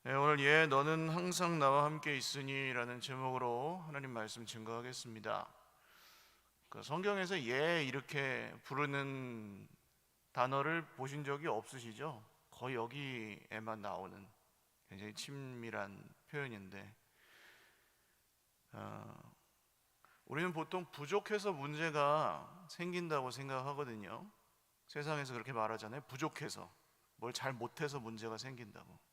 네, 오늘 너는 항상 나와 함께 있으니 라는 제목으로 하나님 말씀 증거하겠습니다. 성경에서 이렇게 부르는 단어를 보신 적이 없으시죠? 거의 여기에만 나오는 굉장히 친밀한 표현인데 우리는 보통 부족해서 문제가 생긴다고 생각하거든요. 세상에서 그렇게 말하잖아요. 부족해서, 뭘 잘 못해서 문제가 생긴다고.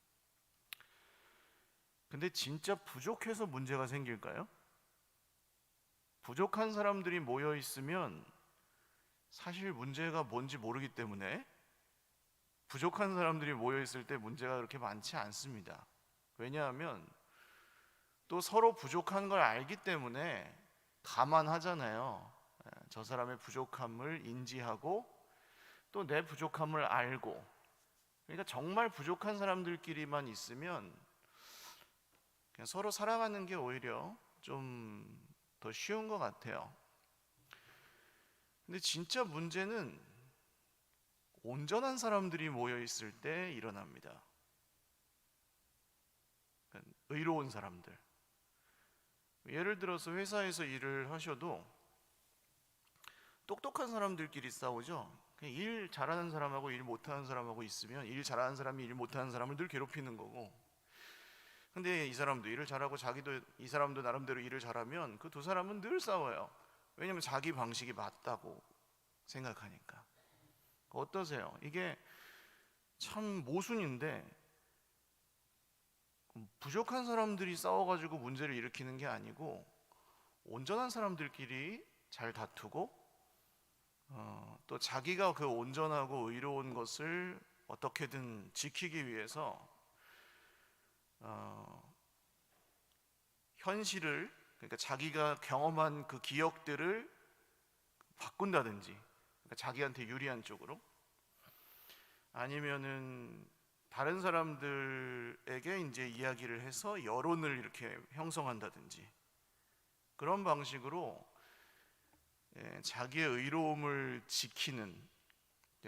근데 진짜 부족해서 문제가 생길까요? 부족한 사람들이 모여 있으면 사실 문제가 뭔지 모르기 때문에 부족한 사람들이 모여 있을 때 문제가 그렇게 많지 않습니다. 왜냐하면 또 서로 부족한 걸 알기 때문에 감안하잖아요. 저 사람의 부족함을 인지하고 또 내 부족함을 알고. 그러니까 정말 부족한 사람들끼리만 있으면 그냥 서로 살아가는 게 오히려 좀 더 쉬운 것 같아요. 근데 진짜 문제는 온전한 사람들이 모여 있을 때 일어납니다. 그러니까 의로운 사람들. 예를 들어서 회사에서 일을 하셔도 똑똑한 사람들끼리 싸우죠. 그냥 일 잘하는 사람하고 일 못하는 사람하고 있으면 일 잘하는 사람이 일 못하는 사람을 늘 괴롭히는 거고, 근데 이 사람도 일을 잘하고 자기도 이 사람도 나름대로 일을 잘하면 그 두 사람은 늘 싸워요. 왜냐하면 자기 방식이 맞다고 생각하니까. 어떠세요? 이게 참 모순인데, 부족한 사람들이 싸워가지고 문제를 일으키는 게 아니고 온전한 사람들끼리 잘 다투고 또 자기가 그 온전하고 의로운 것을 어떻게든 지키기 위해서 현실을, 그러니까 자기가 경험한 그 기억들을 바꾼다든지, 그러니까 자기한테 유리한 쪽으로, 아니면은 다른 사람들에게 이제 이야기를 해서 여론을 이렇게 형성한다든지, 그런 방식으로 자기의 의로움을 지키는,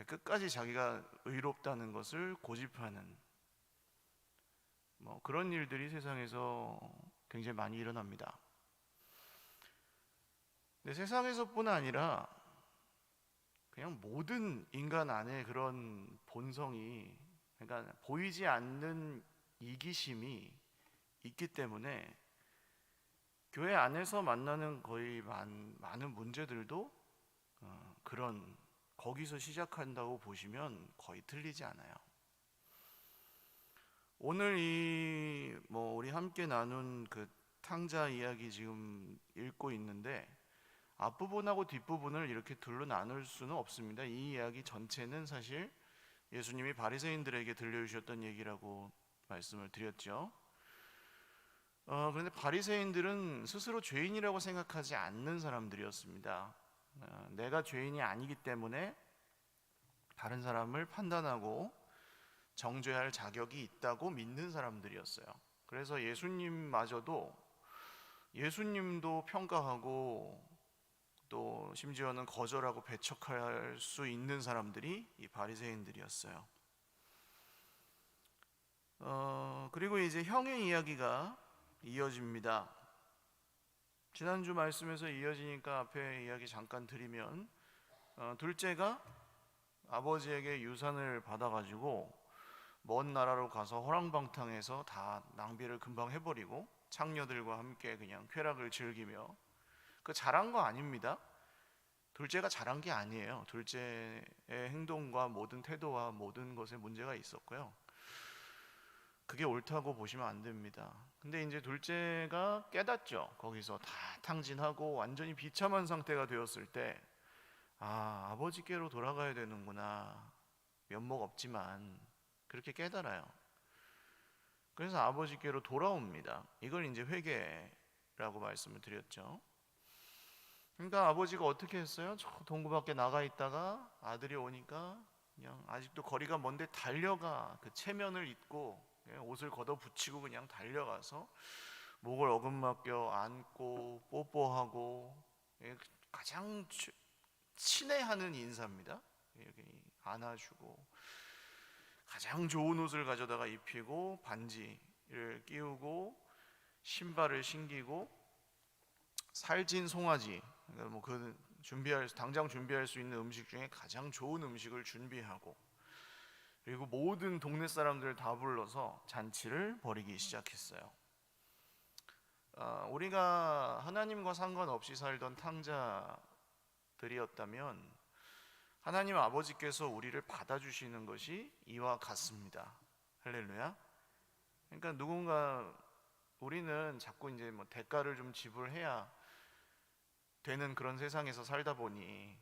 끝까지 자기가 의롭다는 것을 고집하는 그런 일들이 세상에서 굉장히 많이 일어납니다. 근데 세상에서뿐 아니라 그냥 모든 인간 안에 그런 본성이, 그러니까 보이지 않는 이기심이 있기 때문에 교회 안에서 만나는 거의 많은 문제들도 그런 거기서 시작한다고 보시면 거의 틀리지 않아요. 오늘 우리 함께 나눈 그 탕자 이야기 지금 읽고 있는데 앞부분하고 뒷부분을 이렇게 둘로 나눌 수는 없습니다. 이 이야기 전체는 사실 예수님이 바리새인들에게 들려주셨던 얘기라고 말씀을 드렸죠. 그런데 바리새인들은 스스로 죄인이라고 생각하지 않는 사람들이었습니다. 내가 죄인이 아니기 때문에 다른 사람을 판단하고 정죄할 자격이 있다고 믿는 사람들이었어요. 그래서 예수님도 평가하고 또 심지어는 거절하고 배척할 수 있는 사람들이 이 바리새인들이었어요. 그리고 이제 형의 이야기가 이어집니다. 지난주 말씀에서 이어지니까 앞에 이야기 잠깐 드리면, 둘째가 아버지에게 유산을 받아가지고 먼 나라로 가서 허랑방탕해서 다 낭비를 금방 해버리고 창녀들과 함께 그냥 쾌락을 즐기며, 그 잘한 거 아닙니다. 둘째가 잘한 게 아니에요. 둘째의 행동과 모든 태도와 모든 것에 문제가 있었고요. 그게 옳다고 보시면 안 됩니다. 근데 이제 둘째가 깨닫죠. 거기서 다 탕진하고 완전히 비참한 상태가 되었을 때, 아버지께로 돌아가야 되는구나. 면목 없지만 그렇게 깨달아요. 그래서 아버지께로 돌아옵니다. 이걸 이제 회개라고 말씀을 드렸죠. 그러니까 아버지가 어떻게 했어요? 저 동구 밖에 나가 있다가 아들이 오니까 그냥 아직도 거리가 먼데 달려가, 그 체면을 입고 옷을 걷어붙이고 그냥 달려가서 목을 어금맞겨 안고 뽀뽀하고, 가장 친애하는 인사입니다. 이렇게 안아주고 가장 좋은 옷을 가져다가 입히고 반지 끼우고 신발을 신기고 살찐 송아지, 그러니까 뭐그 당장 준비할 수 있는 음식 중에 가장 좋은 음식을 준비하고, 그리고 모든 동네 사람들 다 불러서 잔치를 벌이기 시작했어요. 우리가 하나님과 상관없이 살던 탕자들이었다면 하나님 아버지께서 우리를 받아주시는 것이 이와 같습니다. 할렐루야. 그러니까 우리는 자꾸 이제 뭐 대가를 좀 지불해야 되는 그런 세상에서 살다 보니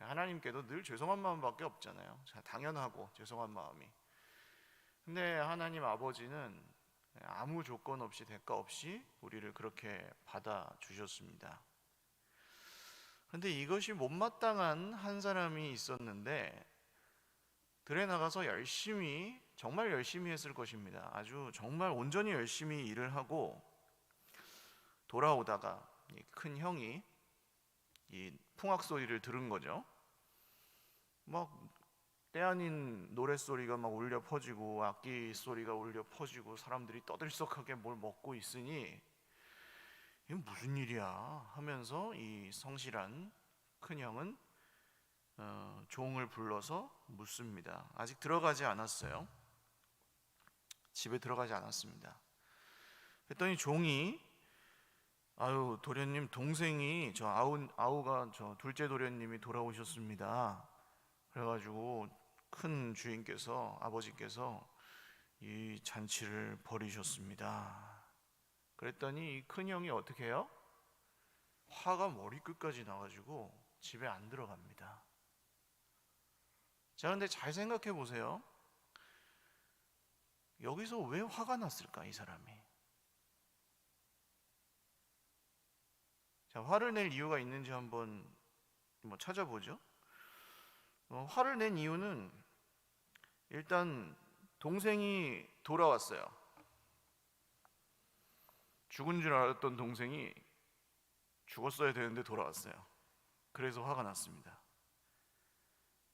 하나님께도 늘 죄송한 마음밖에 없잖아요. 당연하고 죄송한 마음이. 근데 하나님 아버지는 아무 조건 없이 대가 없이 우리를 그렇게 받아주셨습니다. 근데 이것이 못마땅한 한 사람이 있었는데 들에 나가서 정말 열심히 했을 것입니다. 아주 정말 온전히 열심히 일을 하고 돌아오다가 큰 형이 이 풍악 소리를 들은 거죠. 막 때 아닌 노랫소리가 막 울려 퍼지고 악기 소리가 울려 퍼지고 사람들이 떠들썩하게 뭘 먹고 있으니 이게 무슨 일이야 하면서 이 성실한 큰형은 종을 불러서 묻습니다. 아직 들어가지 않았어요. 집에 들어가지 않았습니다. 그랬더니 종이 아유 도련님 동생이 아우가 둘째 도련님이 돌아오셨습니다. 그래가지고 큰 주인께서 아버지께서 이 잔치를 벌이셨습니다. 그랬더니 이 큰형이 어떻게 해요? 화가 머리끝까지 나가지고 집에 안 들어갑니다. 자, 근데 잘 생각해 보세요. 여기서 왜 화가 났을까, 이 사람이? 자, 화를 낼 이유가 있는지 한번 찾아보죠. 화를 낸 이유는 일단 동생이 돌아왔어요. 죽은 줄 알았던 동생이 죽었어야 되는데 돌아왔어요. 그래서 화가 났습니다.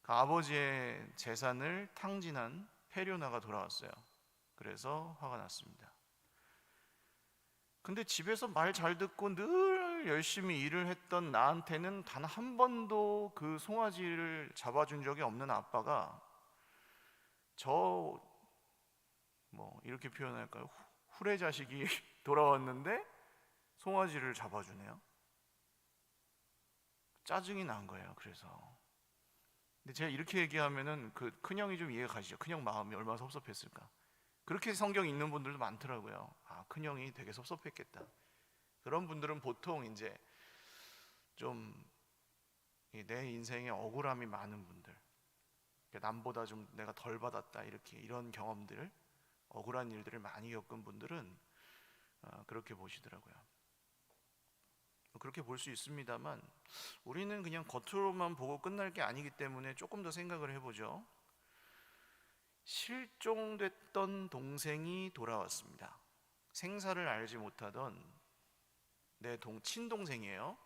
그 아버지의 재산을 탕진한 페료나가 돌아왔어요. 그래서 화가 났습니다. 근데 집에서 말 잘 듣고 늘 열심히 일을 했던 나한테는 단 한 번도 그 송아지를 잡아준 적이 없는 아빠가 이렇게 표현할까요? 후레 자식이 돌아왔는데 송아지를 잡아주네요. 짜증이 난 거예요. 그래서 근데 제가 이렇게 얘기하면은 그 큰형이 좀 이해가 가시죠? 큰형 마음이 얼마나 섭섭했을까? 그렇게 성경 읽는 분들도 많더라고요. 큰형이 되게 섭섭했겠다. 그런 분들은 보통 이제 좀 내 인생에 억울함이 많은 분들, 남보다 좀 내가 덜 받았다 이런 경험들, 억울한 일들을 많이 겪은 분들은 그렇게 보시더라고요. 그렇게 볼 수 있습니다만 우리는 그냥 겉으로만 보고 끝날 게 아니기 때문에 조금 더 생각을 해보죠. 실종됐던 동생이 돌아왔습니다. 생사를 알지 못하던 내 친동생이에요.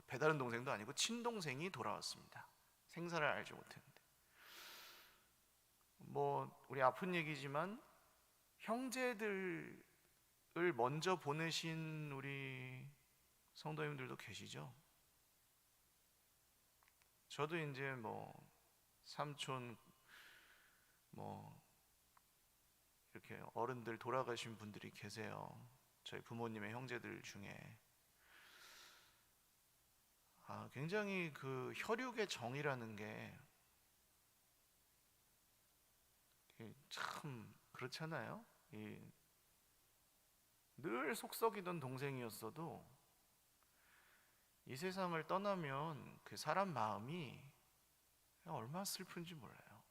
배다른 동생도 아니고 친동생이 돌아왔습니다. 생사를 알지 못했는데 우리 아픈 얘기지만 형제들을 먼저 보내신 우리 성도님들도 계시죠. 저도 이제 삼촌 이렇게 어른들 돌아가신 분들이 계세요. 저희 부모님의 형제들 중에 굉장히 그 혈육의 정이라는 게 참 그렇잖아요. 늘 속썩이던 동생이었어도 이 세상을 떠나면 그 사람 마음이 얼마나 슬픈지 몰라요.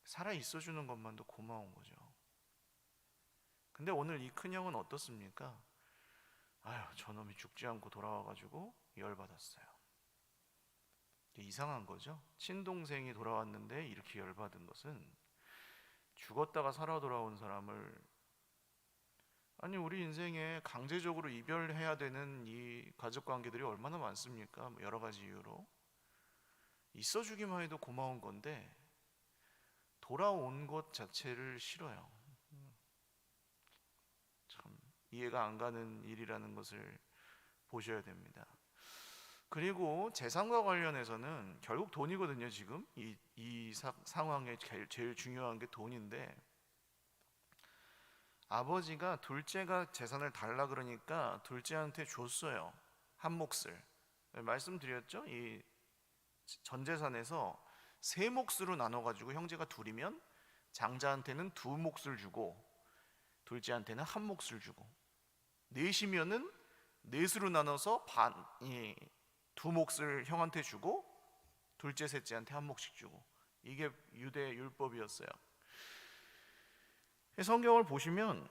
살아 있어주는 것만도 고마운 거죠. 근데 오늘 이 큰형은 어떻습니까? 저놈이 죽지 않고 돌아와가지고 열받았어요. 이상한 거죠. 친동생이 돌아왔는데 이렇게 열받은 것은 죽었다가 살아 돌아온 사람을 우리 인생에 강제적으로 이별해야 되는 이 가족관계들이 얼마나 많습니까? 여러 가지 이유로 있어주기만 해도 고마운 건데 돌아온 것 자체를 싫어요. 이해가 안 가는 일이라는 것을 보셔야 됩니다. 그리고 재산과 관련해서는 결국 돈이거든요. 지금 이 상황에 제일 중요한 게 돈인데, 아버지가 둘째가 재산을 달라 그러니까 둘째한테 줬어요. 한 몫을. 말씀드렸죠? 이 전 재산에서 세 몫으로 나눠 가지고 형제가 둘이면 장자한테는 두 몫을 주고 둘째한테는 한 몫을 주고, 넷이면은 넷으로 나눠서 두 몫을 형한테 주고 둘째 셋째한테 한 몫씩 주고, 이게 유대 율법이었어요. 성경을 보시면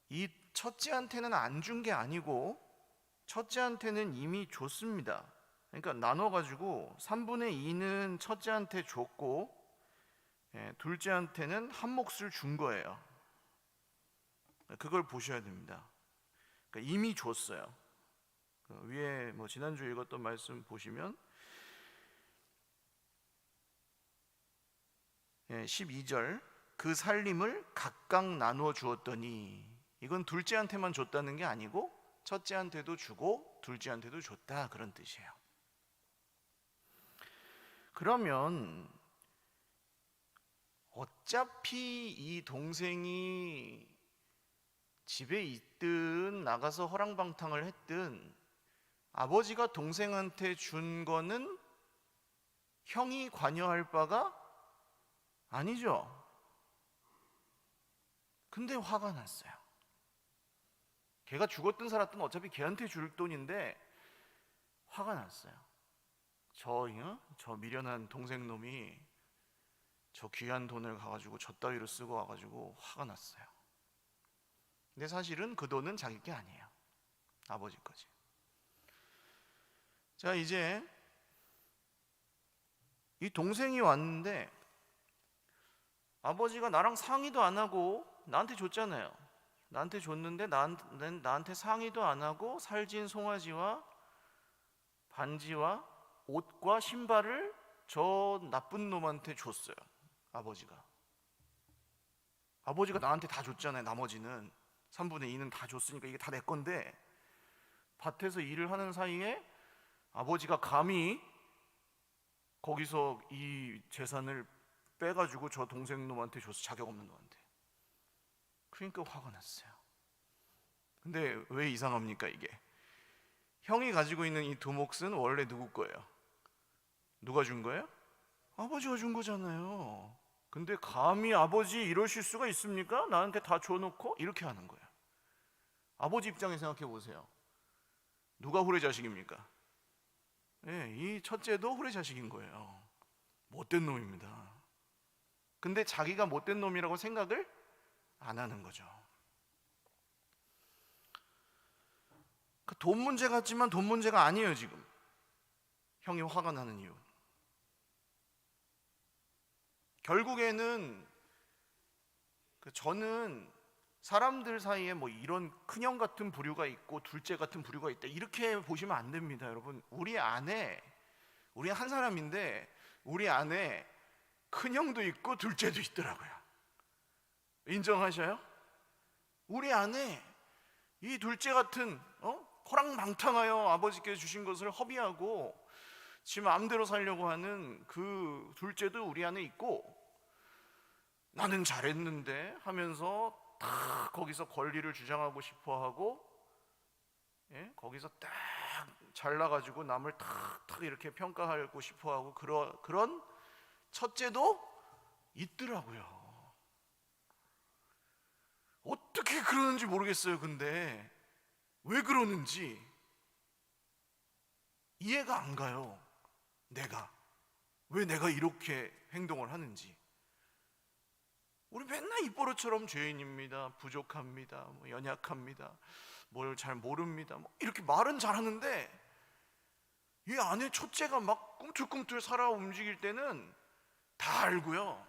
이 첫째한테는 안 준 게 아니고 첫째한테는 이미 줬습니다. 그러니까 나눠가지고 3분의 2는 첫째한테 줬고 둘째한테는 한 몫을 준 거예요. 그걸 보셔야 됩니다. 그러니까 이미 줬어요. 위에 지난주 읽었던 말씀 보시면 12절, 그 살림을 각각 나누어 주었더니, 이건 둘째한테만 줬다는 게 아니고 첫째한테도 주고 둘째한테도 줬다, 그런 뜻이에요. 그러면 어차피 이 동생이 집에 있든 나가서 허랑방탕을 했든 아버지가 동생한테 준 거는 형이 관여할 바가 아니죠. 근데 화가 났어요. 걔가 죽었든 살았든 어차피 걔한테 줄 돈인데 화가 났어요. 저 미련한 동생놈이 저 귀한 돈을 가가지고 저 따위로 쓰고 와가지고 화가 났어요. 근데 사실은 그 돈은 자기 게 아니에요. 아버지 거지. 자, 이제 이 동생이 왔는데 아버지가 나랑 상의도 안 하고 나한테 줬잖아요. 나한테 줬는데 나한테 상의도 안 하고 살진 송아지와 반지와 옷과 신발을 저 나쁜 놈한테 줬어요. 아버지가 나한테 다 줬잖아요. 나머지는 3분의 2는 다 줬으니까 이게 다 내 건데, 밭에서 일을 하는 사이에 아버지가 감히 거기서 이 재산을 빼가지고 저 동생 놈한테 줬어. 자격 없는 놈한테. 그러니까 화가 났어요. 근데 왜 이상합니까? 이게 형이 가지고 있는 이 두 몫은 원래 누구 거예요? 누가 준 거예요? 아버지가 준 거잖아요. 근데 감히 아버지 이러실 수가 있습니까? 나한테 다 줘놓고 이렇게 하는 거예요. 아버지 입장에 생각해 보세요. 누가 후레자식입니까? 이 첫째도 후레자식인 거예요. 못된 놈입니다. 근데 자기가 못된 놈이라고 생각을 안 하는 거죠. 돈 문제 같지만 돈 문제가 아니에요. 지금 형이 화가 나는 이유, 결국에는 저는 사람들 사이에 이런 큰형 같은 부류가 있고 둘째 같은 부류가 있다, 이렇게 보시면 안 됩니다. 여러분, 우리 한 사람인데 우리 안에 큰형도 있고 둘째도 있더라고요. 인정하셔요? 우리 안에 이 둘째 같은 호랑방탕하여 아버지께서 주신 것을 허비하고 지 마음대로 살려고 하는 그 둘째도 우리 안에 있고, 나는 잘했는데 하면서 딱 거기서 권리를 주장하고 싶어하고, 거기서 딱 잘나가지고 남을 탁탁 이렇게 평가하고 싶어하고 그런 첫째도 있더라고요. 어떻게 그러는지 모르겠어요. 근데 왜 그러는지 이해가 안 가요. 왜 내가 이렇게 행동을 하는지. 우리 맨날 입버릇처럼 죄인입니다, 부족합니다, 연약합니다, 뭘 잘 모릅니다, 이렇게 말은 잘하는데 이 안에 첫째가 막 꿈틀꿈틀 살아 움직일 때는 다 알고요,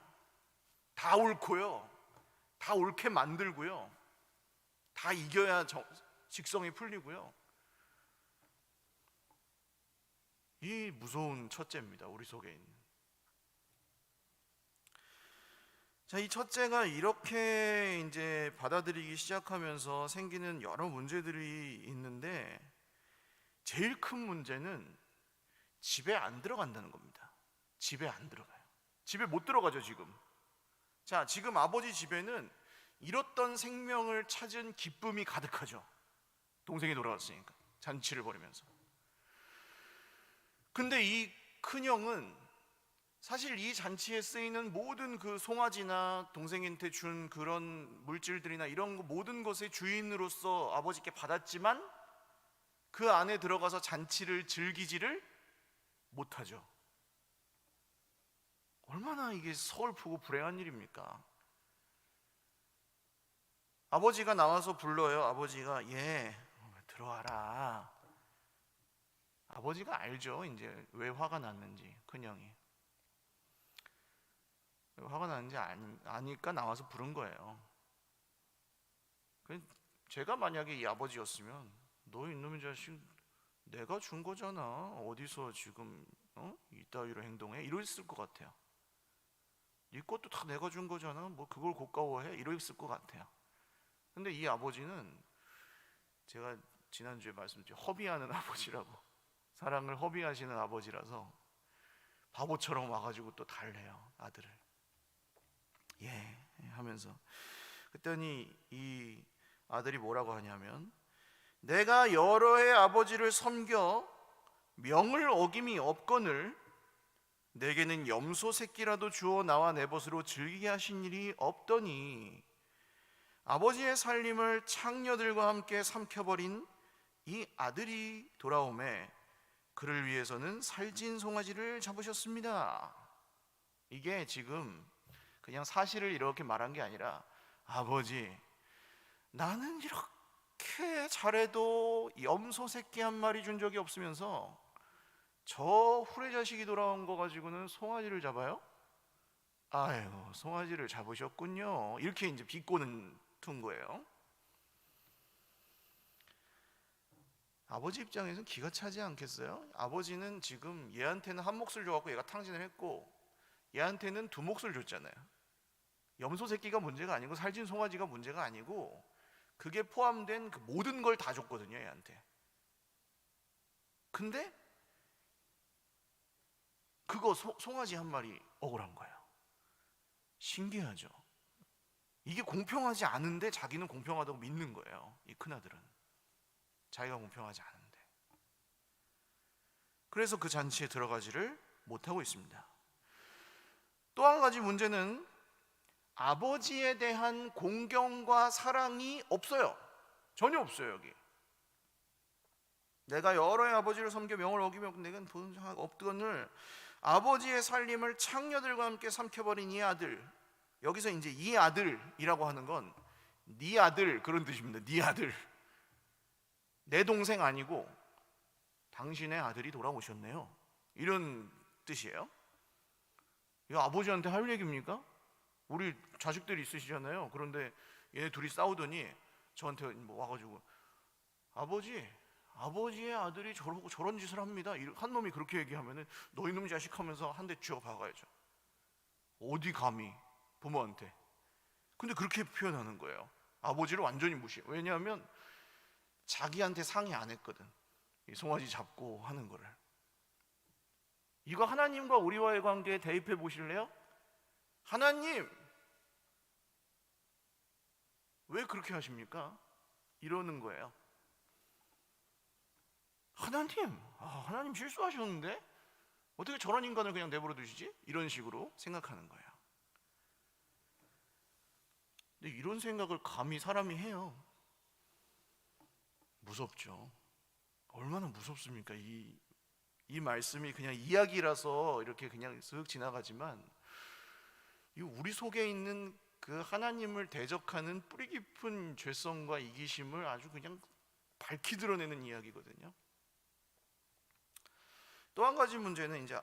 다 옳고요, 다 옳게 만들고요, 다 이겨야 직성이 풀리고요. 이 무서운 첫째입니다, 우리 속에 있는. 자, 이 첫째가 이렇게 이제 받아들이기 시작하면서 생기는 여러 문제들이 있는데, 제일 큰 문제는 집에 안 들어간다는 겁니다. 집에 안 들어가요. 집에 못 들어가죠, 지금. 자, 지금 아버지 집에는 잃었던 생명을 찾은 기쁨이 가득하죠. 동생이 돌아왔으니까, 잔치를 벌이면서. 근데 이 큰형은 사실 이 잔치에 쓰이는 모든 그 송아지나 동생한테 준 그런 물질들이나 이런 모든 것의 주인으로서 아버지께 받았지만 그 안에 들어가서 잔치를 즐기지를 못하죠. 얼마나 이게 서글프고 불행한 일입니까? 아버지가 나와서 불러요. 아버지가 들어와라. 아버지가 알죠. 이제 왜 화가 났는지, 큰형이. 화가 나는지 아니까 나와서 부른 거예요. 제가 만약에 이 아버지였으면, 너 이놈의 자식 내가 준 거잖아. 어디서 지금 이따위로 행동해? 이랬을 것 같아요. 네 것도 다 내가 준 거잖아. 뭐 그걸 고가워해? 이랬을 것 같아요. 근데 이 아버지는 제가 지난주에 말씀드린 허비하는 아버지라고, 사랑을 허비하시는 아버지라서 바보처럼 와가지고 또 달래요, 아들을. 하면서. 그랬더니 이 아들이 뭐라고 하냐면, 내가 여러 해 아버지를 섬겨 명을 어김이 없거늘 내게는 염소 새끼라도 주어 나와 내 벗으로 즐기게 하신 일이 없더니 아버지의 살림을 창녀들과 함께 삼켜버린 이 아들이 돌아오매 그를 위해서는 살찐 송아지를 잡으셨습니다. 이게 지금 그냥 사실을 이렇게 말한 게 아니라, 아버지, 나는 이렇게 잘해도 염소 새끼 한 마리 준 적이 없으면서 저 후레자식이 돌아온 거 가지고는 송아지를 잡아요? 아유, 송아지를 잡으셨군요. 이렇게 이제 비꼬는 둔 거예요. 아버지 입장에서는 기가 차지 않겠어요? 아버지는 지금 얘한테는 한 몫을 줘갖고 얘가 탕진을 했고, 얘한테는 두 몫을 줬잖아요. 염소 새끼가 문제가 아니고 살찐 송아지가 문제가 아니고, 그게 포함된 그 모든 걸 다 줬거든요, 얘한테. 근데 그거 송아지 한 마리 억울한 거예요. 신기하죠? 이게 공평하지 않은데 자기는 공평하다고 믿는 거예요. 이 큰아들은 자기가 공평하지 않은데. 그래서 그 잔치에 들어가지를 못하고 있습니다. 또 한 가지 문제는 아버지에 대한 공경과 사랑이 없어요. 전혀 없어요. 여기 내가 여러 해 아버지를 섬겨 명을 어기며 내가 본 적 없거늘 아버지의 살림을 창녀들과 함께 삼켜버린 이 아들. 여기서 이제 이 아들이라고 하는 건 네 아들 그런 뜻입니다. 네 아들, 내 동생 아니고 당신의 아들이 돌아오셨네요, 이런 뜻이에요. 이거 아버지한테 할 얘기입니까? 우리 자식들이 있으시잖아요. 그런데 얘네 둘이 싸우더니 저한테 뭐 와가지고, 아버지의 아들이 저런 짓을 합니다. 한 놈이 그렇게 얘기하면은 너 이놈 자식 하면서 한 대 쥐어 박아야죠. 어디 감히 부모한테. 근데 그렇게 표현하는 거예요. 아버지를 완전히 무시해. 왜냐하면 자기한테 상의 안 했거든, 이 송아지 잡고 하는 거를. 이거 하나님과 우리와의 관계에 대입해 보실래요? 하나님, 왜 그렇게 하십니까? 이러는 거예요. 하나님 실수하셨는데 어떻게 저런 인간을 그냥 내버려 두시지? 이런 식으로 생각하는 거예요. 근데 이런 생각을 감히 사람이 해요. 무섭죠. 얼마나 무섭습니까? 이 말씀이 그냥 이야기라서 이렇게 그냥 쓱 지나가지만, 이 우리 속에 있는 그 하나님을 대적하는 뿌리 깊은 죄성과 이기심을 아주 그냥 밝히 드러내는 이야기거든요. 또 한 가지 문제는 이제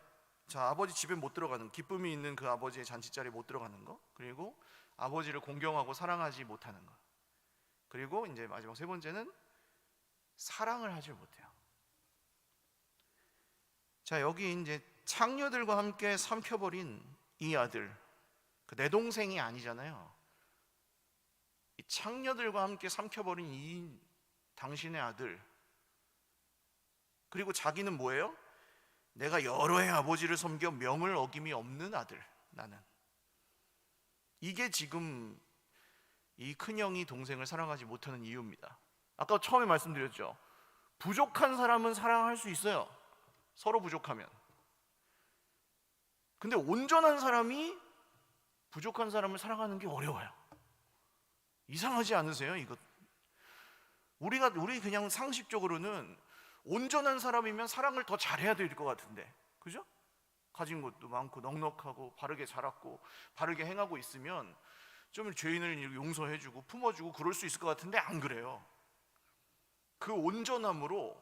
아버지 집에 못 들어가는, 기쁨이 있는 그 아버지의 잔치자리에 못 들어가는 거, 그리고 아버지를 공경하고 사랑하지 못하는 거, 그리고 이제 마지막 세 번째는 사랑을 하지 못해요. 자, 여기 이제 창녀들과 함께 삼켜버린 이 아들, 내 동생이 아니잖아요. 이 창녀들과 함께 삼켜버린 이 당신의 아들, 그리고 자기는 뭐예요? 내가 여러 해 아버지를 섬겨 명을 어김이 없는 아들, 나는. 이게 지금 이 큰형이 동생을 사랑하지 못하는 이유입니다. 아까 처음에 말씀드렸죠. 부족한 사람은 사랑할 수 있어요. 서로 부족하면. 근데 온전한 사람이 부족한 사람을 사랑하는 게 어려워요. 이상하지 않으세요? 이거 우리 그냥 상식적으로는 온전한 사람이면 사랑을 더 잘해야 될 것 같은데, 그죠? 가진 것도 많고 넉넉하고 바르게 자랐고 바르게 행하고 있으면 좀 죄인을 용서해주고 품어주고 그럴 수 있을 것 같은데 안 그래요. 그 온전함으로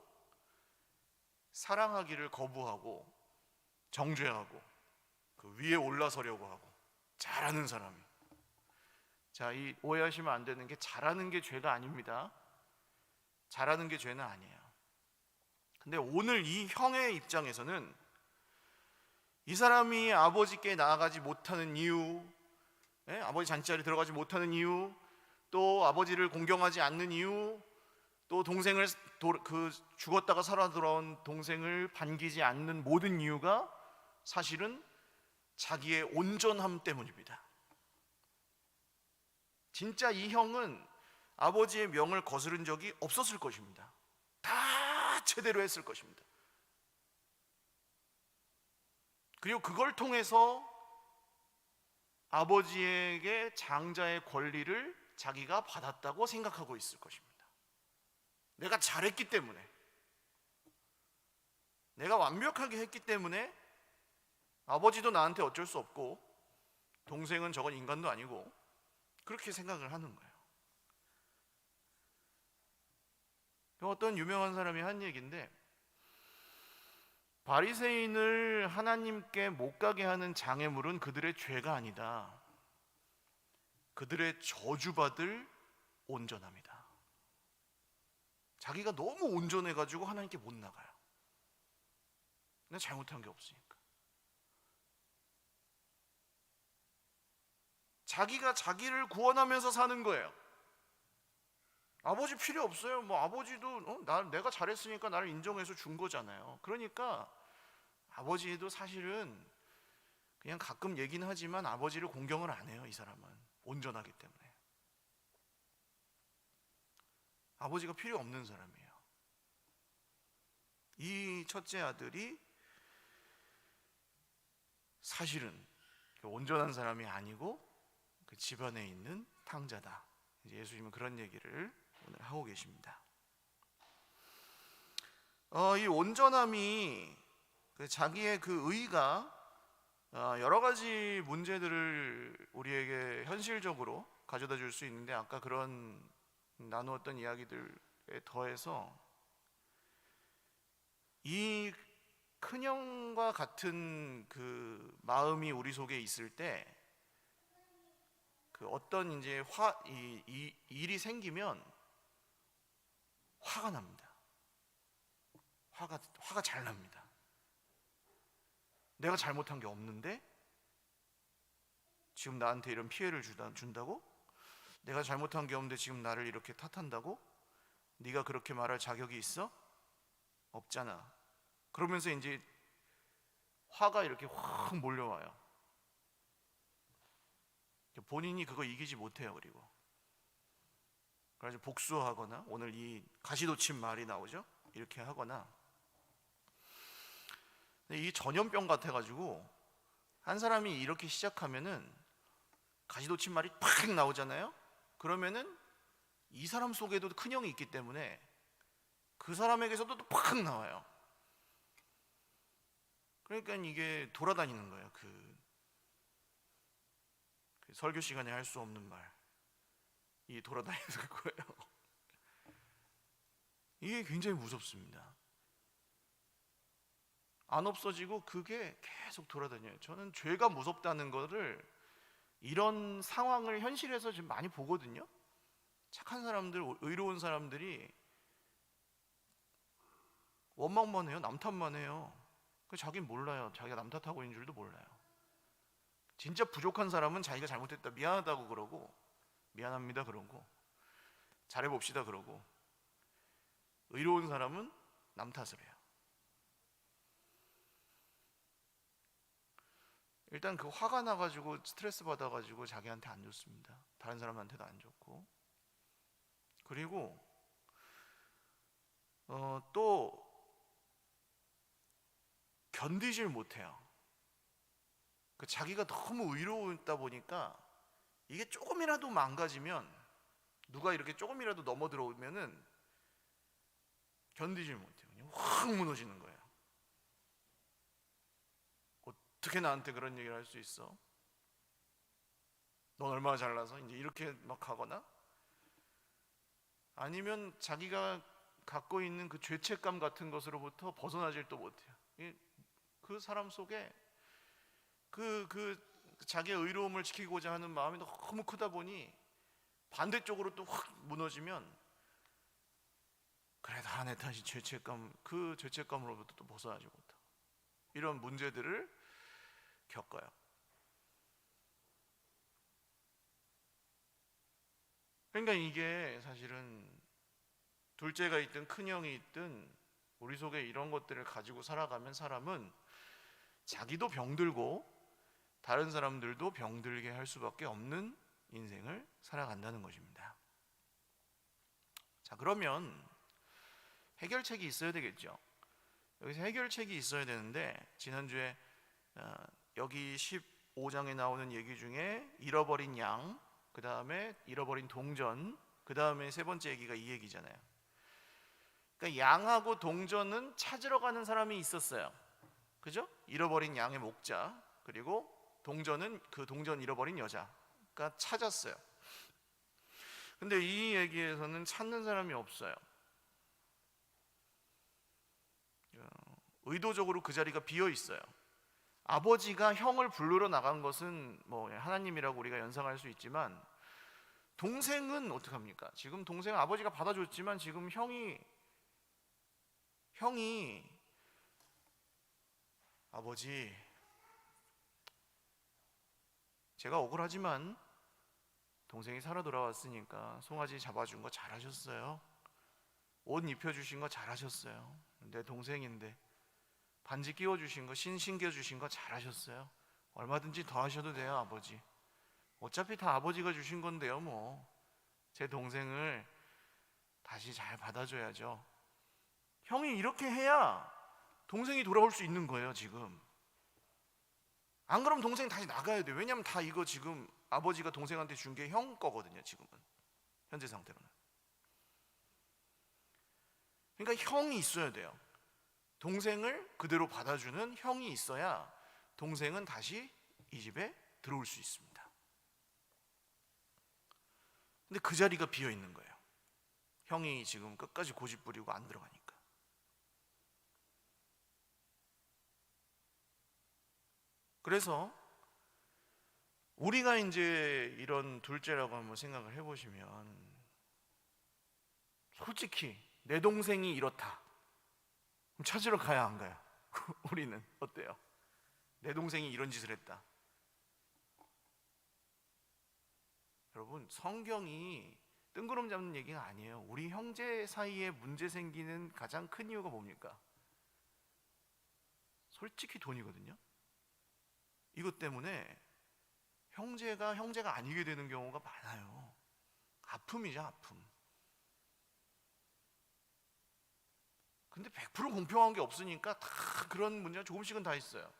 사랑하기를 거부하고 정죄하고 그 위에 올라서려고 하고 잘하는 사람이. 자, 이 오해하시면 안 되는 게 잘하는 게 죄가 아닙니다. 잘하는 게 죄는 아니에요. 근데 오늘 이 형의 입장에서는 이 사람이 아버지께 나아가지 못하는 이유, 아버지 잔치자리에 들어가지 못하는 이유, 또 아버지를 공경하지 않는 이유, 또 동생을 죽었다가 살아 돌아온 동생을 반기지 않는 모든 이유가 사실은 자기의 온전함 때문입니다. 진짜 이 형은 아버지의 명을 거스른 적이 없었을 것입니다. 다 제대로 했을 것입니다. 그리고 그걸 통해서 아버지에게 장자의 권리를 자기가 받았다고 생각하고 있을 것입니다. 내가 잘했기 때문에, 내가 완벽하게 했기 때문에 아버지도 나한테 어쩔 수 없고 동생은 저건 인간도 아니고 그렇게 생각을 하는 거예요. 어떤 유명한 사람이 한 얘기인데, 바리새인을 하나님께 못 가게 하는 장애물은 그들의 죄가 아니다. 그들의 저주받을 온전함이다. 자기가 너무 온전해가지고 하나님께 못 나가요. 내가 잘못한 게 없으니까. 자기가 자기를 구원하면서 사는 거예요. 아버지 필요 없어요. 뭐 아버지도 내가 잘했으니까 나를 인정해서 준 거잖아요. 그러니까 아버지도 사실은 그냥 가끔 얘기는 하지만 아버지를 공경을 안 해요. 이 사람은 온전하기 때문에. 아버지가 필요 없는 사람이에요. 이 첫째 아들이 사실은 온전한 사람이 아니고 그 집안에 있는 탕자다. 예수님은 그런 얘기를 오늘 하고 계십니다. 이 온전함이 자기의 그 의가 여러 가지 문제들을 우리에게 현실적으로 가져다 줄 수 있는데, 아까 그런 나누었던 이야기들에 더해서 이 큰형과 같은 그 마음이 우리 속에 있을 때 그 어떤 이제 일이 생기면 화가 납니다. 화가 잘 납니다. 내가 잘못한 게 없는데 지금 나한테 이런 피해를 준다고? 내가 잘못한 게 없는데 지금 나를 이렇게 탓한다고? 네가 그렇게 말할 자격이 있어? 없잖아. 그러면서 이제 화가 이렇게 확 몰려와요. 본인이 그거 이기지 못해요. 그리고 그래서 복수하거나, 오늘 이 가시돋친 말이 나오죠. 이렇게 하거나. 이 전염병 같아가지고 한 사람이 이렇게 시작하면은 가시돋친 말이 팍 나오잖아요. 그러면은 이 사람 속에도 큰형이 있기 때문에 그 사람에게서도 또 팍 나와요. 그러니까 이게 돌아다니는 거예요. 그 설교 시간에 할 수 없는 말, 이 돌아다니는 거예요. 이게 굉장히 무섭습니다. 안 없어지고 그게 계속 돌아다녀요. 저는 죄가 무섭다는 거를, 이런 상황을 현실에서 지금 많이 보거든요. 착한 사람들, 의로운 사람들이 원망만 해요. 남 탓만 해요. 자기는 몰라요. 자기가 남 탓하고 있는 줄도 몰라요. 진짜 부족한 사람은 자기가 잘못했다 미안하다고 그러고, 미안합니다 그러고, 잘해봅시다 그러고, 의로운 사람은 남 탓을 해요. 일단 그 화가 나가지고 스트레스 받아가지고 자기한테 안 좋습니다. 다른 사람한테도 안 좋고. 그리고 또 견디질 못해요. 그 자기가 너무 의로웠다 보니까 이게 조금이라도 망가지면, 누가 이렇게 조금이라도 넘어 들어오면은 견디질 못해요. 그냥 확 무너지는 거예요. 어떻게 나한테 그런 얘기를 할 수 있어? 넌 얼마나 잘나서? 이제 이렇게 막 하거나, 아니면 자기가 갖고 있는 그 죄책감 같은 것으로부터 벗어나질 또 못해요. 그 사람 속에 그 자기의 의로움을 지키고자 하는 마음이 너무 크다 보니 반대쪽으로 또 확 무너지면, 그래 다 내 탓이 죄책감, 그 죄책감으로부터 또 벗어나지 못하고, 이런 문제들을 겪어요. 그러니까 이게 사실은 둘째가 있든 큰형이 있든 우리 속에 이런 것들을 가지고 살아가면 사람은 자기도 병들고 다른 사람들도 병들게 할 수밖에 없는 인생을 살아간다는 것입니다. 자, 그러면 해결책이 있어야 되겠죠. 여기서 해결책이 있어야 되는데, 지난주에 여기 15장에 나오는 얘기 중에 잃어버린 양, 그 다음에 잃어버린 동전, 그 다음에 세 번째 얘기가 이 얘기잖아요. 그러니까 양하고 동전은 찾으러 가는 사람이 있었어요. 그죠? 잃어버린 양의 목자, 그리고 동전은 그 동전 잃어버린 여자가 찾았어요. 근데 이 얘기에서는 찾는 사람이 없어요. 의도적으로 그 자리가 비어 있어요. 아버지가 형을 부르러 나간 것은 뭐 하나님이라고 우리가 연상할 수 있지만, 동생은 어떡합니까? 지금 동생 아버지가 받아줬지만 지금 형이 아버지, 제가 억울하지만 동생이 살아 돌아왔으니까 송아지 잡아준 거 잘하셨어요. 옷 입혀주신 거 잘하셨어요. 내 동생인데 반지 끼워주신 거, 신겨주신 거 잘하셨어요. 얼마든지 더 하셔도 돼요, 아버지. 어차피 다 아버지가 주신 건데요, 뭐. 제 동생을 다시 잘 받아줘야죠. 형이 이렇게 해야 동생이 돌아올 수 있는 거예요, 지금. 안 그러면 동생 다시 나가야 돼요. 왜냐면 다 이거 지금 아버지가 동생한테 준 게 형 거거든요, 지금은. 현재 상태로는. 그러니까 형이 있어야 돼요. 동생을 그대로 받아주는 형이 있어야 동생은 다시 이 집에 들어올 수 있습니다. 근데 그 자리가 비어 있는 거예요. 형이 지금 끝까지 고집 부리고 안 들어가니까. 그래서 우리가 이제 이런 둘째라고 한번 생각을 해보시면, 솔직히 내 동생이 이렇다, 그럼 찾으러 가야 안 가요? 우리는 어때요? 내 동생이 이런 짓을 했다. 여러분, 성경이 뜬구름 잡는 얘기가 아니에요. 우리 형제 사이에 문제 생기는 가장 큰 이유가 뭡니까? 솔직히 돈이거든요. 이것 때문에 형제가 아니게 되는 경우가 많아요. 아픔이죠, 아픔. 근데 100% 공평한 게 없으니까 다 그런 문제가 조금씩은 다 있어요.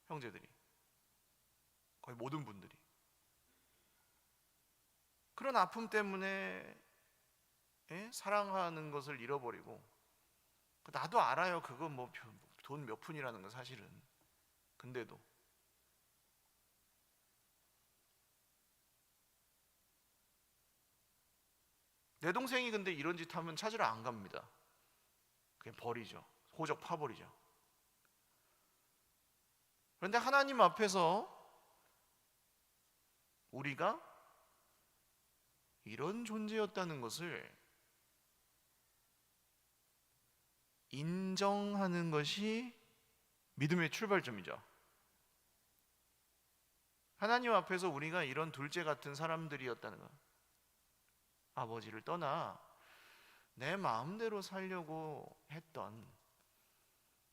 형제들이, 거의 모든 분들이. 그런 아픔 때문에 사랑하는 것을 잃어버리고, 나도 알아요, 그거 뭐 돈 몇 푼이라는 거 사실은. 근데도 내 동생이 근데 이런 짓 하면 찾으러 안 갑니다. 그냥 버리죠. 호적 파버리죠. 그런데 하나님 앞에서 우리가 이런 존재였다는 것을 인정하는 것이 믿음의 출발점이죠. 하나님 앞에서 우리가 이런 둘째 같은 사람들이었다는 것. 아버지를 떠나 내 마음대로 살려고 했던,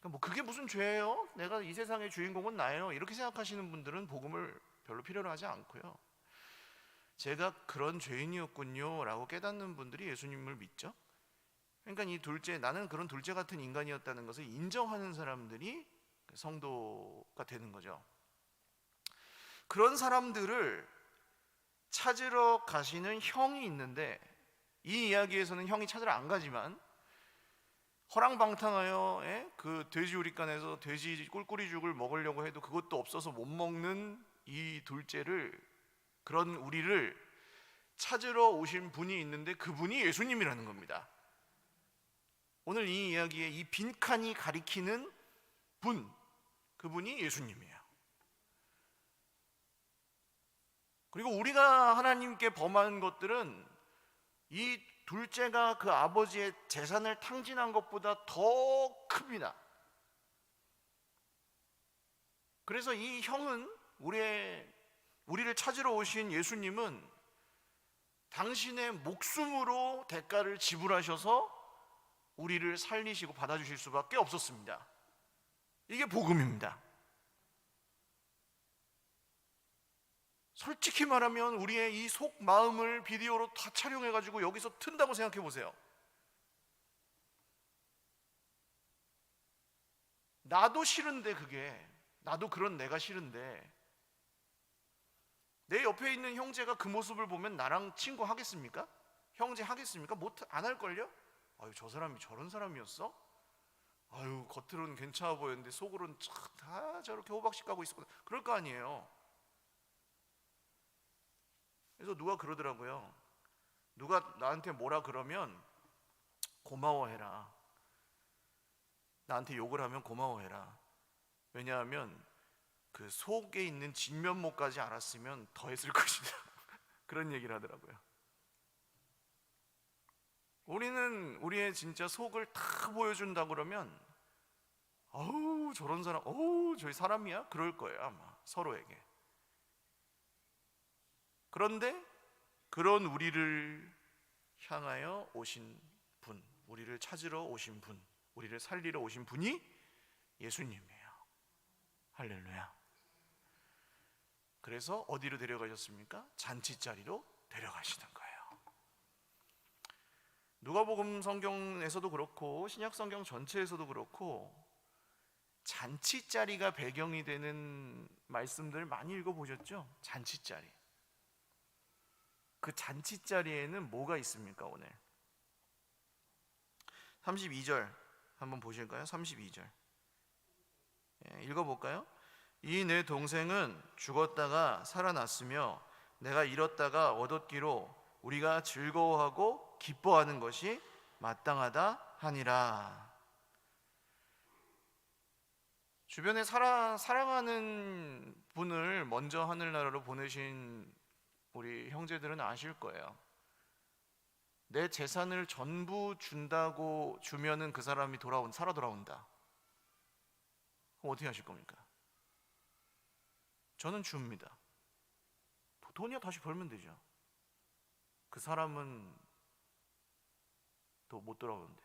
그러니까 뭐 그게 무슨 죄예요? 내가 이 세상의 주인공은 나예요, 이렇게 생각하시는 분들은 복음을 별로 필요로 하지 않고요, 제가 그런 죄인이었군요 라고 깨닫는 분들이 예수님을 믿죠. 그러니까 이 둘째, 나는 그런 둘째 같은 인간이었다는 것을 인정하는 사람들이 성도가 되는 거죠. 그런 사람들을 찾으러 가시는 형이 있는데, 이 이야기에서는 형이 찾으러 안 가지만 허랑방탕하여 그 돼지우리간에서 돼지 꿀꿀이죽을 먹으려고 해도 그것도 없어서 못 먹는 이 둘째를, 그런 우리를 찾으러 오신 분이 있는데 그분이 예수님이라는 겁니다. 오늘 이 이야기에 이 빈칸이 가리키는 분, 그분이 예수님이에요. 그리고 우리가 하나님께 범한 것들은 이 둘째가 그 아버지의 재산을 탕진한 것보다 더 큽니다. 그래서 이 형은, 우리를 찾으러 오신 예수님은 당신의 목숨으로 대가를 지불하셔서 우리를 살리시고 받아주실 수밖에 없었습니다. 이게 복음입니다. 솔직히 말하면 우리의 이 속 마음을 비디오로 다 촬영해가지고 여기서 튼다고 생각해 보세요. 나도 싫은데, 그게 나도 그런 내가 싫은데 내 옆에 있는 형제가 그 모습을 보면 나랑 친구 하겠습니까? 형제 하겠습니까? 안 할걸요? 아유, 저 사람이 저런 사람이었어? 아유, 겉으로는 괜찮아 보였는데 속으로는 다 저렇게 호박씨 까고 있었구나, 그럴 거 아니에요. 그래서 누가 그러더라고요. 누가 나한테 뭐라 그러면 고마워해라. 나한테 욕을 하면 고마워해라. 왜냐하면 그 속에 있는 진면목까지 알았으면 더 했을 것이다. 그런 얘기를 하더라고요. 우리는 우리의 진짜 속을 다 보여준다 그러면 어우, 저런 사람, 어우, 저희 사람이야? 그럴 거예요, 아마 서로에게. 그런데 그런 우리를 향하여 오신 분, 우리를 찾으러 오신 분, 우리를 살리러 오신 분이 예수님이에요. 할렐루야. 그래서 어디로 데려가셨습니까? 잔치자리로 데려가시는 거예요. 누가복음 성경에서도 그렇고 신약 성경 전체에서도 그렇고 잔치자리가 배경이 되는 말씀들 많이 읽어보셨죠? 잔치자리. 그 잔치자리에는 뭐가 있습니까? 오늘 32절 한번 보실까요? 32절 읽어볼까요? 이 내 동생은 죽었다가 살아났으며 내가 잃었다가 얻었기로 우리가 즐거워하고 기뻐하는 것이 마땅하다 하니라. 주변에 사랑하는 분을 먼저 하늘나라로 보내신 우리 형제들은 아실 거예요. 내 재산을 전부 준다고 주면은 그 사람이 살아 돌아온다. 그럼 어떻게 하실 겁니까? 저는 줍니다. 돈이야 다시 벌면 되죠. 그 사람은 또 못 돌아오는데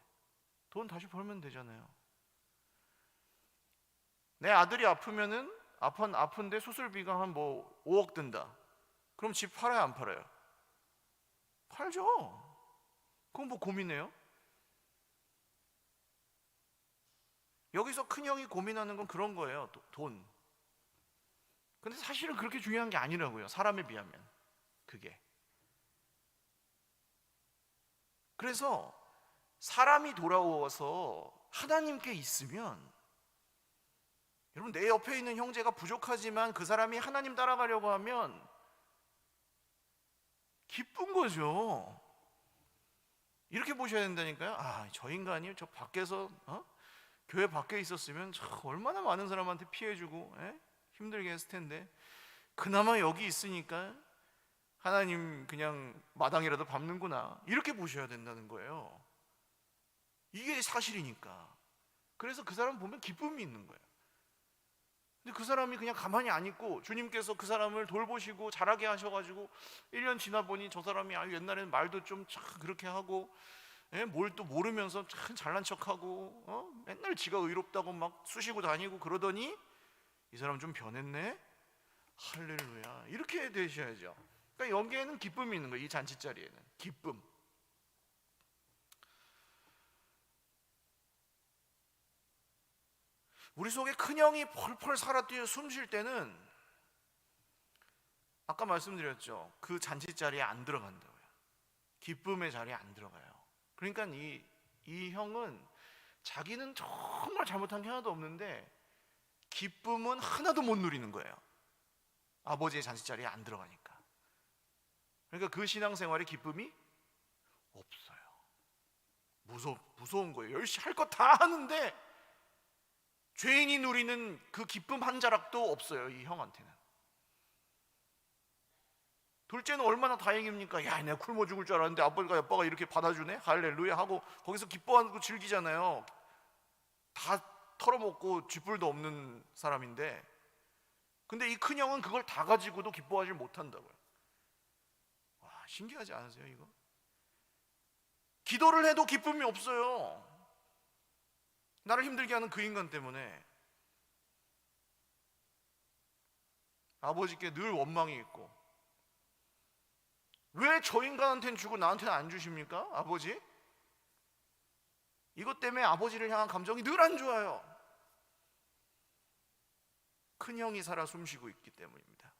돈 다시 벌면 되잖아요. 내 아들이 아프면은 아픈데 수술비가 한 5억 든다. 그럼 집 팔아요, 안 팔아요? 팔죠. 그건 뭐 고민해요? 여기서 큰형이 고민하는 건 그런 거예요. 돈. 근데 사실은 그렇게 중요한 게 아니라고요, 사람에 비하면. 그게. 그래서 사람이 돌아와서 하나님께 있으면, 여러분, 내 옆에 있는 형제가 부족하지만 그 사람이 하나님 따라가려고 하면 기쁜 거죠. 이렇게 보셔야 된다니까요. 아, 저 인간이 저 밖에서 교회 밖에 있었으면 얼마나 많은 사람한테 피해주고 힘들게 했을 텐데 그나마 여기 있으니까 하나님 그냥 마당이라도 밟는구나, 이렇게 보셔야 된다는 거예요. 이게 사실이니까. 그래서 그 사람 보면 기쁨이 있는 거예요. 근데 그 사람이 그냥 가만히 안 있고 주님께서 그 사람을 돌보시고 자라게 하셔가지고 1년 지나 보니 저 사람이 옛날에는 말도 좀 참 그렇게 하고 뭘 또 모르면서 참 잘난 척하고 맨날 지가 의롭다고 막 쑤시고 다니고 그러더니 이 사람 좀 변했네. 할렐루야. 이렇게 되셔야죠. 그러니까 여기에는 기쁨이 있는 거예요. 이 잔치자리에는 기쁨. 우리 속에 큰형이 펄펄 살아뛰어 숨쉴 때는 아까 말씀드렸죠. 그 잔치자리에 안 들어간다고요. 기쁨의 자리에 안 들어가요. 그러니까 이 형은 자기는 정말 잘못한 게 하나도 없는데 기쁨은 하나도 못 누리는 거예요. 아버지의 잔치자리에 안 들어가니까. 그러니까 그 신앙생활에 기쁨이 없어요. 무서운 거예요. 열심히 할 거 다 하는데 죄인이 누리는 그 기쁨 한 자락도 없어요. 이 형한테는. 둘째는 얼마나 다행입니까? 야, 내가 굶어 죽을 줄 알았는데 아빠가 이렇게 받아주네? 할렐루야 하고 거기서 기뻐하고 즐기잖아요. 다 털어먹고 쥐뿔도 없는 사람인데, 근데 이 큰형은 그걸 다 가지고도 기뻐하지 못한다고요. 와, 신기하지 않으세요 이거? 기도를 해도 기쁨이 없어요. 나를 힘들게 하는 그 인간 때문에. 아버지께 늘 원망이 있고, 왜 저 인간한테는 주고 나한테는 안 주십니까? 아버지? 이것 때문에 아버지를 향한 감정이 늘 안 좋아요. 큰형이 살아 숨쉬고 있기 때문입니다.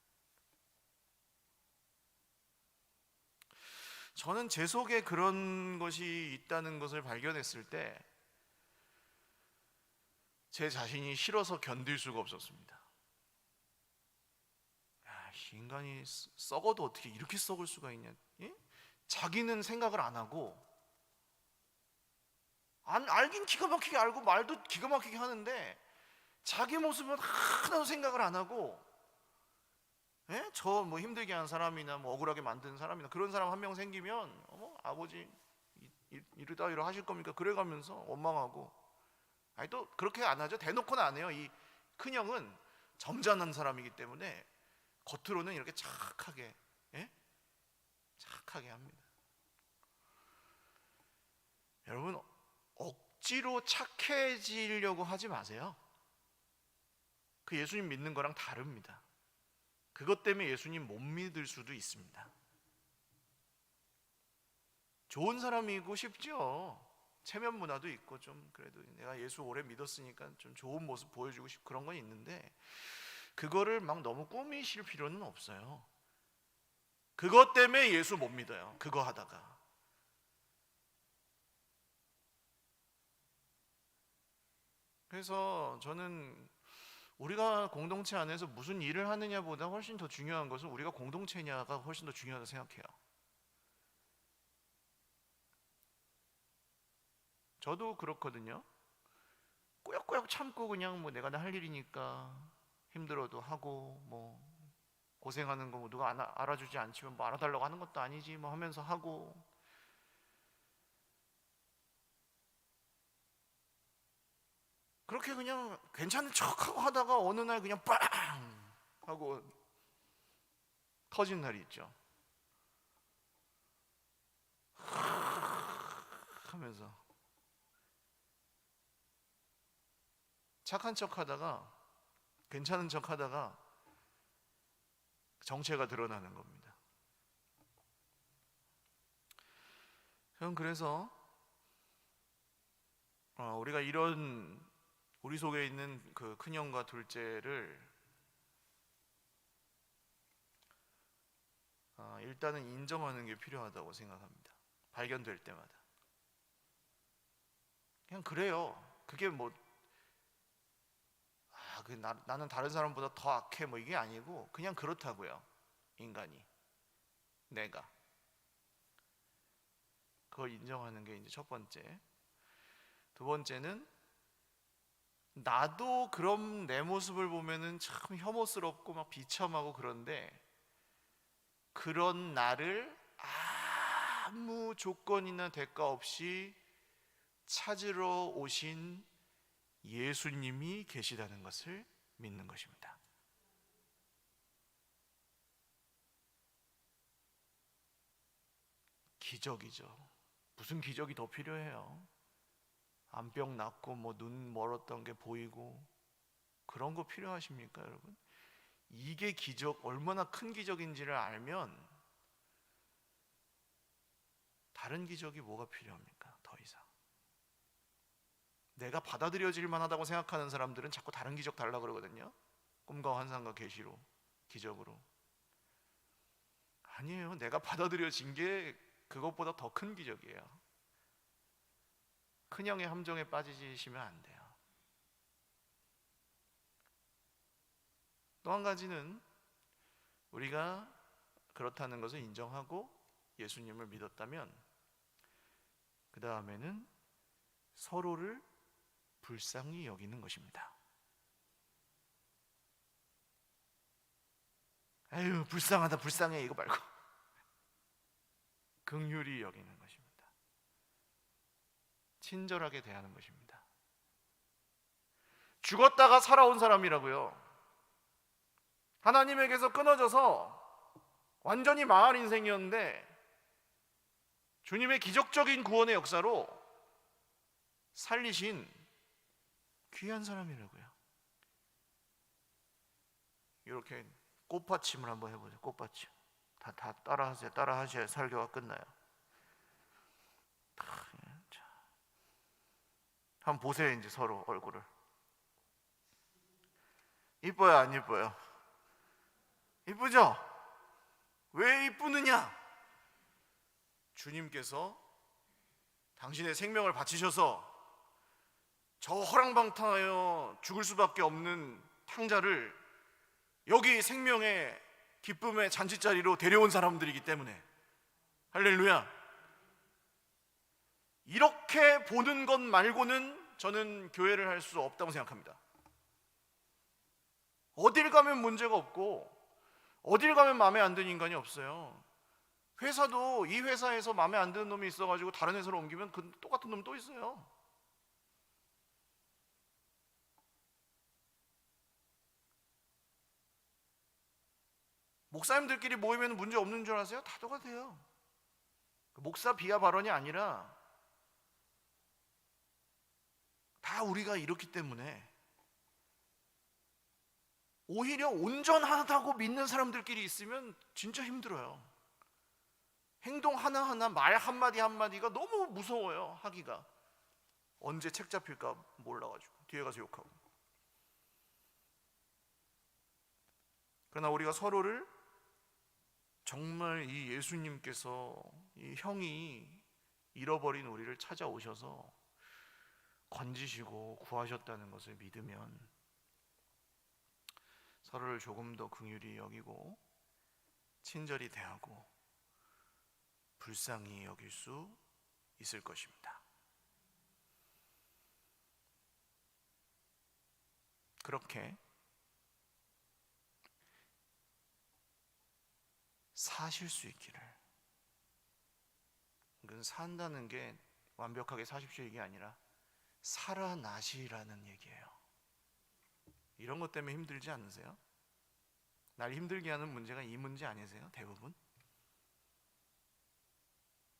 저는 제 속에 그런 것이 있다는 것을 발견했을 때 제 자신이 싫어서 견딜 수가 없었습니다. 이 인간이 썩어도 어떻게 이렇게 썩을 수가 있냐? 예? 자기는 생각을 안 하고, 알긴 기가 막히게 알고 말도 기가 막히게 하는데 자기 모습은 하나도 생각을 안 하고, 저 뭐 힘들게 한 사람이나 뭐 억울하게 만든 사람이나 그런 사람 한 명 생기면 아버지 이러다 이러 하실 겁니까? 그래가면서 원망하고. 아니, 또 그렇게 안 하죠. 대놓고는 안 해요. 이 큰형은 점잖은 사람이기 때문에 겉으로는 이렇게 착하게 합니다. 여러분, 억지로 착해지려고 하지 마세요. 그 예수님 믿는 거랑 다릅니다. 그것 때문에 예수님 못 믿을 수도 있습니다. 좋은 사람이고 싶죠. 체면 문화도 있고, 좀 그래도 내가 예수 오래 믿었으니까 좀 좋은 모습 보여주고 싶고 그런 건 있는데, 그거를 막 너무 꾸미실 필요는 없어요. 그것 때문에 예수 못 믿어요. 그거 하다가. 그래서 저는 우리가 공동체 안에서 무슨 일을 하느냐보다 훨씬 더 중요한 것은 우리가 공동체냐가 훨씬 더 중요하다고 생각해요. 저도 그렇거든요. 꾸역꾸역 참고 그냥 뭐 내가 할 일이니까 힘들어도 하고, 뭐 고생하는 거 뭐 누가 알아주지 않지만 뭐 알아달라고 하는 것도 아니지 뭐 하면서 하고, 그렇게 그냥 괜찮은 척하고 하다가 어느 날 그냥 빵 하고 터진 날이 있죠. 하면서 착한 척하다가 괜찮은 척하다가 정체가 드러나는 겁니다. 저는 그래서 우리가 이런 우리 속에 있는 그 큰형과 둘째를 일단은 인정하는 게 필요하다고 생각합니다. 발견될 때마다 그냥 그래요. 그게 뭐 나는 다른 사람보다 더 악해 뭐 이게 아니고 그냥 그렇다고요. 인간이, 내가 그걸 인정하는 게 이제 첫 번째. 두 번째는 나도 그런 내 모습을 보면은 참 혐오스럽고 막 비참하고 그런데, 그런 나를 아무 조건이나 대가 없이 찾으러 오신 예수님이 계시다는 것을 믿는 것입니다. 기적이죠. 무슨 기적이 더 필요해요? 암병 낫고 뭐 눈 멀었던 게 보이고 그런 거 필요하십니까, 여러분? 이게 기적, 얼마나 큰 기적인지를 알면 다른 기적이 뭐가 필요합니까? 더 이상. 내가 받아들여질 만하다고 생각하는 사람들은 자꾸 다른 기적 달라 그러거든요. 꿈과 환상과 계시로, 기적으로. 아니에요. 내가 받아들여진 게 그것보다 더 큰 기적이에요. 큰형의 함정에 빠지시면 안 돼요. 또 한 가지는 우리가 그렇다는 것을 인정하고 예수님을 믿었다면 그 다음에는 서로를 불쌍히 여기는 것입니다. 에휴, 불쌍하다, 불쌍해, 이거 말고 긍휼히 여기는 것입니다. 친절하게 대하는 것입니다. 죽었다가 살아온 사람이라고요. 하나님에게서 끊어져서 완전히 망할 인생이었는데 주님의 기적적인 구원의 역사로 살리신 귀한 사람이라고요. 이렇게 꽃받침을 한번 해보세요. 꽃받침. 다 따라하세요. 따라하셔야 설교가 끝나요. 한번 보세요. 이제 서로 얼굴을. 이뻐요, 안 이뻐요? 이쁘죠? 왜 이쁘느냐? 주님께서 당신의 생명을 바치셔서 저 허랑방탕하여 죽을 수밖에 없는 탕자를 여기 생명의 기쁨의 잔치자리로 데려온 사람들이기 때문에. 할렐루야. 이렇게 보는 것 말고는 저는 교회를 할 수 없다고 생각합니다. 어딜 가면 문제가 없고 어딜 가면 마음에 안 드는 인간이 없어요. 회사도 이 회사에서 마음에 안 드는 놈이 있어가지고 다른 회사로 옮기면 그 똑같은 놈 또 있어요. 목사님들끼리 모이면 문제 없는 줄 아세요? 다 똑같아요. 목사 비하 발언이 아니라 다 우리가 이렇기 때문에 오히려 온전하다고 믿는 사람들끼리 있으면 진짜 힘들어요. 행동 하나하나, 말 한마디 한마디가 너무 무서워요. 하기가 언제 책 잡힐까 몰라가지고 뒤에 가서 욕하고. 그러나 우리가 서로를 정말 이 예수님께서 이 형이 잃어버린 우리를 찾아오셔서 건지시고 구하셨다는 것을 믿으면 서로를 조금 더 긍휼히 여기고 친절히 대하고 불쌍히 여길 수 있을 것입니다. 그렇게 사실 수 있기를. 그건 산다는 게 완벽하게 사십시오 이게 아니라 살아나시라는 얘기예요. 이런 것 때문에 힘들지 않으세요? 날 힘들게 하는 문제가 이 문제 아니세요? 대부분?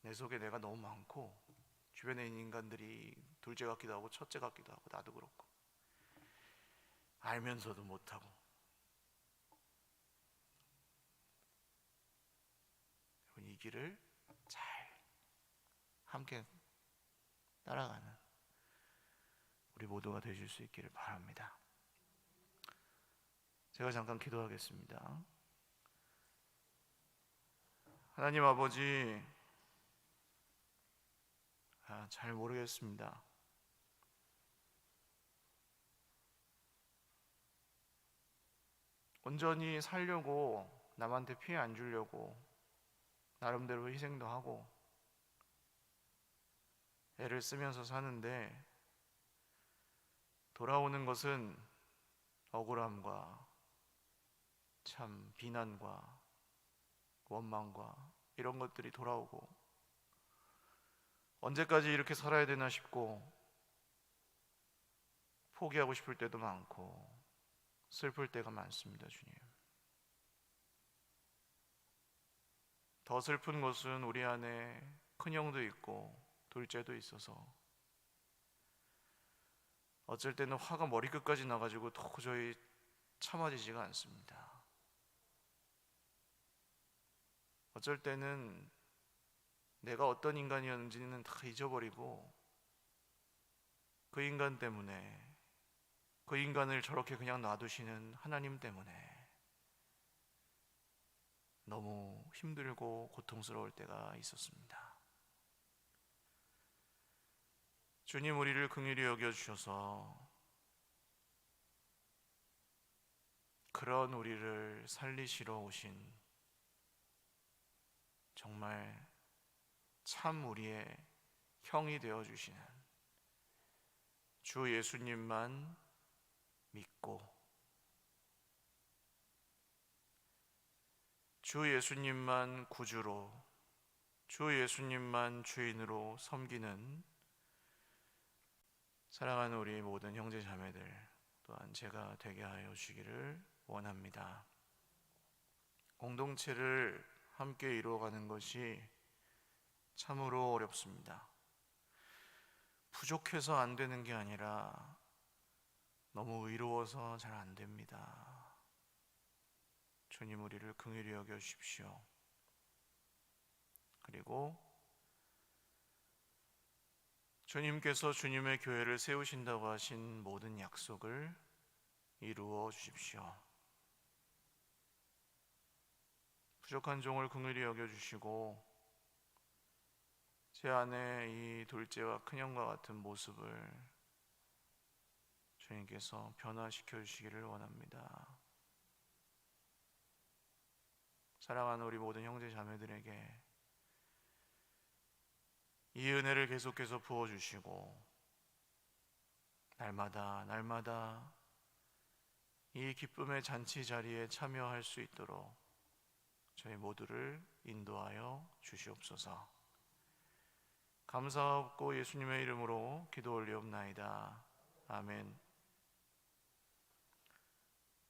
내 속에 내가 너무 많고 주변에 있는 인간들이 둘째 같기도 하고 첫째 같기도 하고 나도 그렇고 알면서도 못하고. 이 길을 잘 함께 따라가는 우리 모두가 되실 수 있기를 바랍니다. 제가 잠깐 기도하겠습니다. 하나님 아버지, 잘 모르겠습니다. 온전히 살려고 남한테 피해 안 주려고 나름대로 희생도 하고 애를 쓰면서 사는데 돌아오는 것은 억울함과 참 비난과 원망과 이런 것들이 돌아오고 언제까지 이렇게 살아야 되나 싶고 포기하고 싶을 때도 많고 슬플 때가 많습니다, 주님. 더 슬픈 것은 우리 안에 큰형도 있고 둘째도 있어서 어쩔 때는 화가 머리끝까지 나가지고 도저히 참아지지가 않습니다. 어쩔 때는 내가 어떤 인간이었는지는 다 잊어버리고 그 인간 때문에, 그 인간을 저렇게 그냥 놔두시는 하나님 때문에 너무 힘들고 고통스러울 때가 있었습니다. 주님, 우리를 긍휼히 여겨주셔서 그런 우리를 살리시러 오신 정말 참 우리의 형이 되어주시는 주 예수님만 믿고 주 예수님만 구주로, 주 예수님만 주인으로 섬기는 사랑하는 우리 모든 형제 자매들 또한 제가 되게 하여 주기를 원합니다. 공동체를 함께 이루어가는 것이 참으로 어렵습니다. 부족해서 안 되는 게 아니라 너무 의로워서 잘 안 됩니다. 주님, 우리를 긍휼히 여겨 주십시오. 그리고 주님께서 주님의 교회를 세우신다고 하신 모든 약속을 이루어 주십시오. 부족한 종을 긍휼히 여겨 주시고 제 안에 이 둘째와 큰형과 같은 모습을 주님께서 변화시켜 주시기를 원합니다. 사랑하는 우리 모든 형제 자매들에게 이 은혜를 계속해서 부어주시고 날마다 이 기쁨의 잔치 자리에 참여할 수 있도록 저희 모두를 인도하여 주시옵소서. 감사하옵고 예수님의 이름으로 기도 올리옵나이다. 아멘.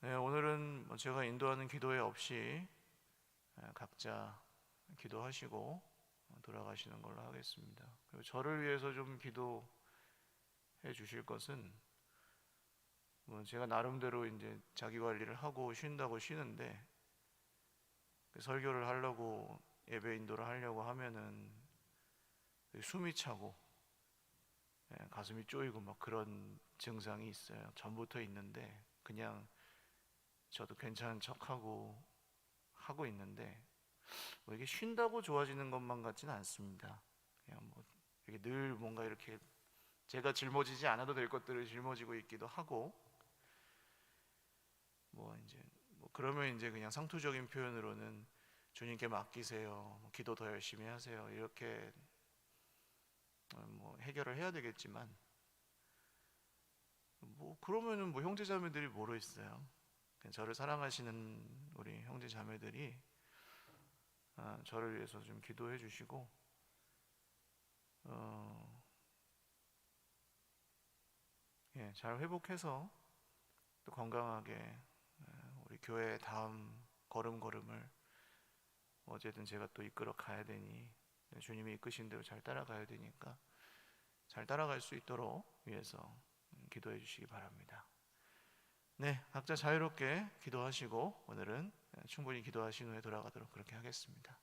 네, 오늘은 제가 인도하는 기도회 없이 각자 기도하시고 돌아가시는 걸로 하겠습니다. 그리고 저를 위해서 좀 기도해 주실 것은 제가 나름대로 이제 자기 관리를 하고 쉰다고 쉬는데 설교를 하려고 예배 인도를 하려고 하면은 숨이 차고 가슴이 쪼이고 막 그런 증상이 있어요. 전부터 있는데 그냥 저도 괜찮은 척하고 하고 있는데 뭐 이게 쉰다고 좋아지는 것만 같지는 않습니다. 그냥 뭐 이렇게 늘 뭔가 이렇게 제가 짊어지지 않아도 될 것들을 짊어지고 있기도 하고 뭐 이제 뭐 그러면 이제 그냥 상투적인 표현으로는 주님께 맡기세요. 기도 더 열심히 하세요. 이렇게 뭐 해결을 해야 되겠지만 뭐 그러면은 뭐 형제 자매들이 뭐로 있어요? 저를 사랑하시는 우리 형제 자매들이 저를 위해서 좀 기도해 주시고 잘 회복해서 또 건강하게 우리 교회의 다음 걸음걸음을 어쨌든 제가 또 이끌어 가야 되니 주님이 이끄신 대로 잘 따라가야 되니까 잘 따라갈 수 있도록 위해서 기도해 주시기 바랍니다. 네, 각자 자유롭게 기도하시고 오늘은 충분히 기도하신 후에 돌아가도록 그렇게 하겠습니다.